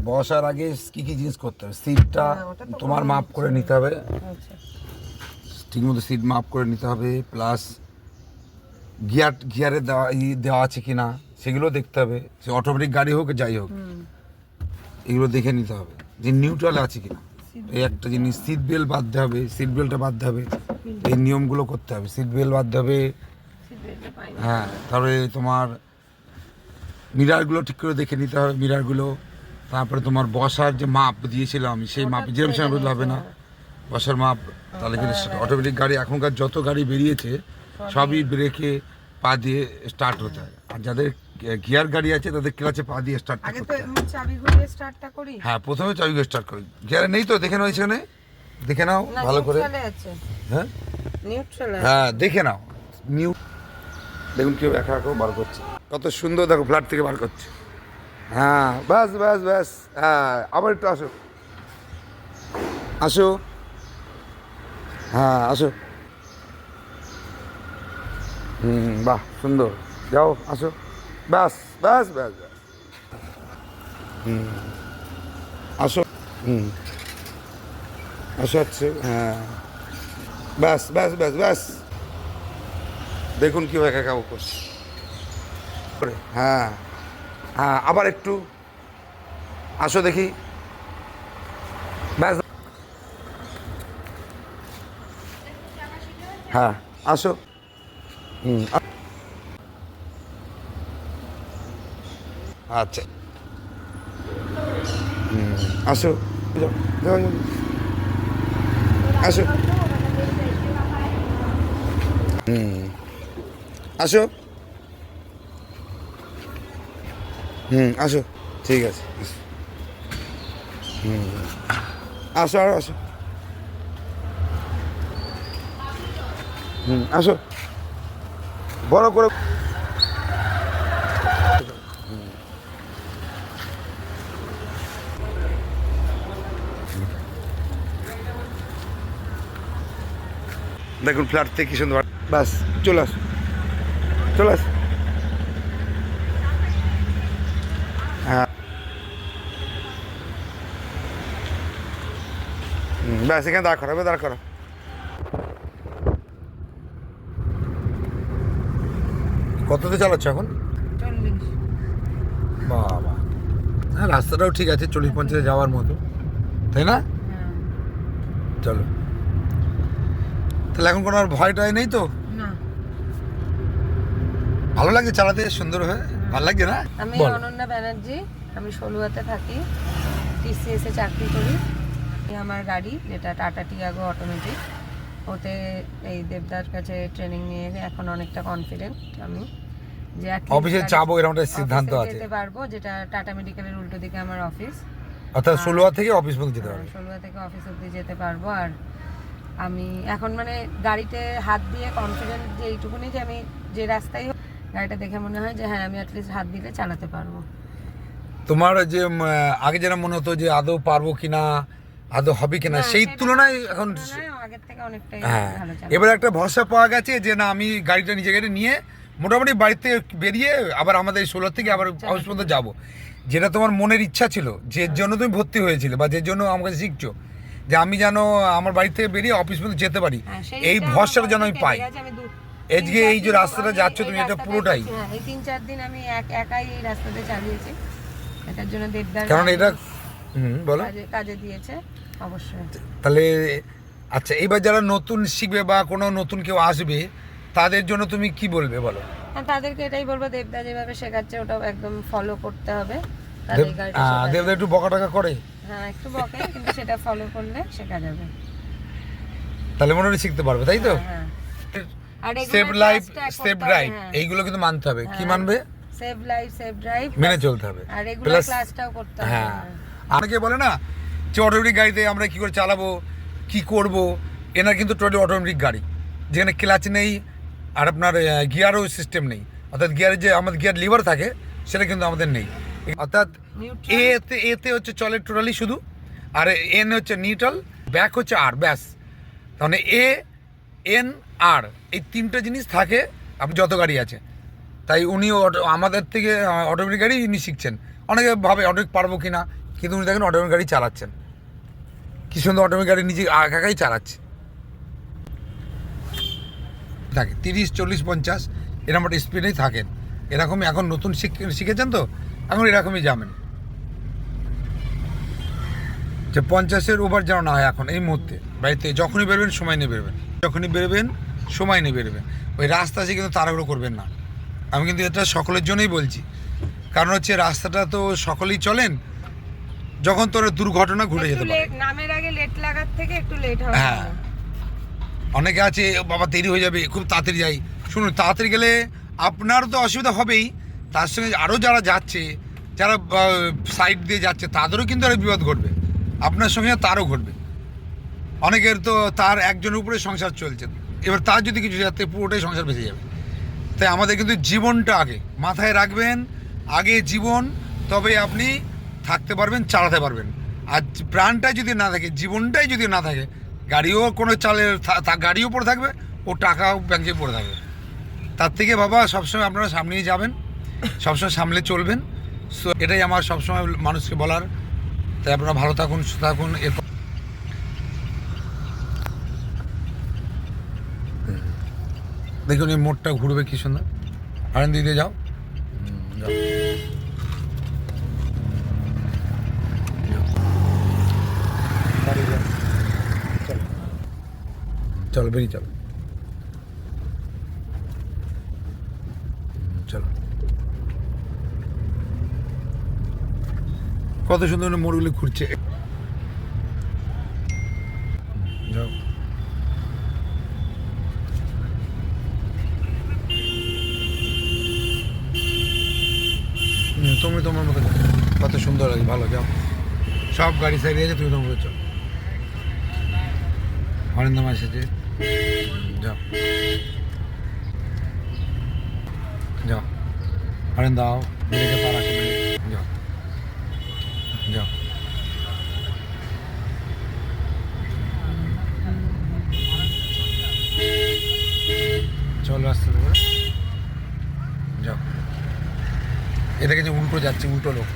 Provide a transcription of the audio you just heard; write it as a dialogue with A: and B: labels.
A: বসার আগে কি কি জিনিস করতে হবে, সিটটা তোমার মাপ করে নিতে হবে, ঠিক মতো সিট মাপ করে নিতে হবে, প্লাস গিয়ারে দেওয়া আছে কি না সেগুলো দেখতে হবে, সে অটোমেটিক গাড়ি হোক যাই হোক এগুলো দেখে নিতে হবে যে নিউট্রাল আছে কিনা। এই একটা জিনিস, সিট বেল্ট বাঁধতে হবে, সিট বেল্টটা বাঁধতে হবে, এই নিয়মগুলো করতে হবে, সিট বেল্ট বাঁধতে হবে। হ্যাঁ, তারপরে তোমার মিরারগুলো ঠিক করে দেখে নিতে হবে, মিরারগুলো। তারপরে তোমার বসার যে মাপ দিয়েছিলাম আমি সেই মাপ যেরকম সময় বলতে হবে না, বসার মাপ, তাহলে কিন্তু অটোমেটিক গাড়ি এখনকার যত গাড়ি বেরিয়েছে সবই ব্রেকে পা দিয়ে স্টার্ট হতে হয়, আর যাদের গিয়ার গাড়ি আছে তাদের ক্লাচে পা দিয়ে স্টার্ট করতে হয়।
B: চাবি ঘুরিয়ে স্টার্টটা করি।
A: হ্যাঁ, প্রথমে চাবি ঘুরিয়ে স্টার্ট করি। গিয়ারে নেই তো দেখে নাও, এখানে দেখে নাও ভালো করে। হ্যাঁ হ্যাঁ, দেখে নাও। নিউ দেখুন কেউ একা একা বার করছে, কত সুন্দর দেখো, ফ্ল্যাট থেকে বার করছে। হ্যাঁ, ব্যাস ব্যাস ব্যাস, হ্যাঁ আবার একটু আসো আসো, হ্যাঁ আসো, বাহ সুন্দর, যাও আসো, ব্যাস ব্যাস ব্যাস ব্যাস, আসো, আসো হচ্ছে, হ্যাঁ ব্যাস ব্যাস ব্যাস ব্যাস, দেখুন কেউ একা একা করছে। হ্যাঁ হ্যাঁ, আবার একটু আসো দেখি, ব্যাস, হ্যাঁ আসো, আচ্ছা, আসো, যাও যাও যাও, আসো, আসো, আসো, ঠিক আছে, আসো আর আসো, আসো, বড় করে, দেখুন ফ্ল্যাট থেকে কি সুন্দর, বাস চলে আস, চলে আস, হ্যাঁ ব্যাস, এখানে দাঁড় করো, দাঁড় করো। কততে চালাচ্ছ এখন? বাবা, হ্যাঁ রাস্তাটাও ঠিক আছে, 40-50 যাওয়ার মতো, তাই না? চলো, তাহলে এখন কোনো আর ভয় টয় নেই তো? ভালো লাগছে চালাতে, সুন্দর হয়ে ভালো লাগছে না?
B: আমি অনন্যা ব্যানার্জি, আমি সলুয়াতে থাকি, TCS এ চাকরি করি। আমার গাড়ি যেটা টাটা টিয়াগো অটোমেটিক, ওতে এই দেবদার কাছে ট্রেনিং নিয়ে এখন অনেকটা কনফিডেন্ট আমি যে
A: অফিসে যাবো এরকম একটা সিদ্ধান্ত আছে,
B: যেতে পারবো, যেটা টাটা মেডিকেলের উল্টো দিকে আমার অফিস,
A: অর্থাৎ সলুয়া থেকে অফিস পর্যন্ত যেতে পারবো,
B: সলুয়া থেকে অফিস অবধি যেতে পারবো। আর আমি এখন মানে গাড়িতে হাত দিয়ে কনফিডেন্ট যে এইটুকুনি যে আমি যে রাস্তায় গাড়িটা দেখে মনে হয় যে হ্যাঁ আমি অ্যাটলিস্ট হাত দিলে চালাতে পারবো।
A: তোমার যে আগে যেটা মনে হতো যে আদৌ পারবো কিনা, আদৌ হবে কিনা, সেই তুলনায় এখন
B: আগের থেকে অনেকটাই
A: হ্যাঁ,
B: ভালো চালাচ্ছি।
A: এবার একটা ভরসা পাওয়া গেছে যে না, আমি গাড়িটা নিজে গাড়ি নিয়ে মোটামুটি বাড়িতে বেরিয়ে আবার আমাদের 16 থেকে আবার অফিস পর্যন্ত যাবো, যেটা তোমার মনের ইচ্ছা ছিল, যে জন্য তুমি ভর্তি হয়েছিলে বা যে জন্য আমাকে শিখছো, যে আমি যেন আমার বাড়ি থেকে বেরিয়ে অফিস পর্যন্ত যেতে পারি, এই ভরসাটা যেন আমি পাই। আজকে এই যে রাস্তাটা যাচ্ছ তুমি, এটা পুরোটাই
B: এই 3-4 দিন আমি একাই এই রাস্তাতে চালিয়েছি, এটার জন্য দেবদার
A: কারণ এটা বলো
B: কাজে দিয়েছে অবশ্যই।
A: তাহলে আচ্ছা, এবার যারা নতুন শিখবে বা কোনো নতুন কেউ আসবে তাদের জন্য তুমি কি বলবে বলো?
B: তাদেরকে এটাই বলবো, দেবদা যেভাবে শেখাচ্ছে ওটাও একদম ফলো করতে হবে।
A: দেবদা একটু বকা টাকা করে,
B: হ্যাঁ একটু বকে, কিন্তু সেটা ফলো করলে শেখা যাবে,
A: তাহলে মনে হয় শিখতে পারবে, তাই তো? সেভ লাইফ সেভ ড্রাইভ এইগুলো কিন্তু মানতে হবে। কি মানবে?
B: সেভ লাইফ সেভ ড্রাইভ
A: মেনে চলতে হবে,
B: আর রেগুলার ক্লাসটাও করতে হবে।
A: হ্যাঁ, অনেকে বলে না যে অটোমেটিক গাড়িতে আমরা কি করে চালাবো, কি করব, এনার কিন্তু টোটালি অটোমেটিক গাড়ি, যেখানে ক্লাচ নেই আর আপনার গিয়ারও সিস্টেম নেই, অর্থাৎ গিয়ারের যে আমাদের গিয়ার লিভার থাকে সেটা কিন্তু আমাদের নেই, অর্থাৎ এতে হচ্ছে চলে টোটালি শুধু, আর এন হচ্ছে নিউট্রাল, ব্যাক হচ্ছে আর, ব্যাস। তাহলে এন আর এই তিনটে জিনিস থাকে আপনি যত গাড়ি আছে, তাই উনি আমাদের থেকে অটোমেটিক গাড়ি ইনি শিখছেন। অনেকে ভাবে অটোমেটিক পারবো কিনা, কিন্তু উনি দেখেন অটোমেটিক গাড়ি চালাচ্ছেন, কি সুন্দর অটোমেটিক গাড়ি নিজে একাই চালাচ্ছে। থাকে 30, 40, 50 এরকম একটা স্পিডেই থাকেন। এরকমই এখন নতুন শিখেছেন তো, এখন এরকমই যাবেন, যে 50-এর ওভার যেন না হয় এখন এই মুহূর্তে। বাড়িতে যখনই বেরোবেন সময় নিয়ে বেরোবেন, যখনই বেরোবেন সময় নিয়ে বেরোবেন। ওই রাস্তা আছে কিন্তু তাড়াহুড়ো করবেন না। আমি কিন্তু এটা সকলের জন্যই বলছি, কারণ হচ্ছে রাস্তাটা তো সকলেই চলেন, যখন তোর দুর্ঘটনা ঘটে যেতে পারে।
B: নামের আগে লেট লাগার থেকে একটু লেট হবে।
A: হ্যাঁ, অনেকে আছে বাবা দেরি হয়ে যাবে, খুব তাড়াতাড়ি যাই। শুনুন, তাড়াতাড়ি গেলে আপনারও তো অসুবিধা হবেই, তার সঙ্গে আরও যারা যাচ্ছে, যারা সাইড দিয়ে যাচ্ছে, তাদেরও কিন্তু আরও বিপদ ঘটবে, আপনার সঙ্গে তারও ঘটবে। অনেকের তো তার একজনের উপরে সংসার চলছে, এবার তার যদি কিছু যাতে পুরোটাই সংসার বেঁচে যাবে। তাই আমাদের কিন্তু জীবনটা আগে মাথায় রাখবেন, আগে জীবন, তবে আপনি থাকতে পারবেন, চালাতে পারবেন। আর প্রাণটাই যদি না থাকে, জীবনটাই যদি না থাকে, গাড়িও কোনো গাড়িও পড়ে থাকবে, ও টাকাও ব্যাংকে পড়ে থাকবে। তার থেকে বাবা সবসময় আপনারা সামনেই যাবেন, সবসময় সামলে চলবেন। সো এটাই আমার সবসময় মানুষকে বলার। তাই আপনারা ভালো থাকুন, সুস্থ থাকুন। এরপর দেখুন এই মোড়টা ঘুরবে কি সুন্দর, হারেন দিতে যাও, যাও। চলো বেরিয়ে চলো, চলো। কত সুন্দর মোড়গুলি ঘুরছে, যাও। তুমি তোমার মতো যাও, কত সুন্দর লাগে, ভালো, যাও। সব গাড়ি সাইডে আছে, তুমি তোমার মতো চলো। হরেন্দাম এসেছে, যাও যাও, হরেন দাও, ব্রেকে পা রাখো, যাও যাও। চলো আসতে দেবো, যাও। এটাকে যে উল্টো যাচ্ছে, উল্টো লোক।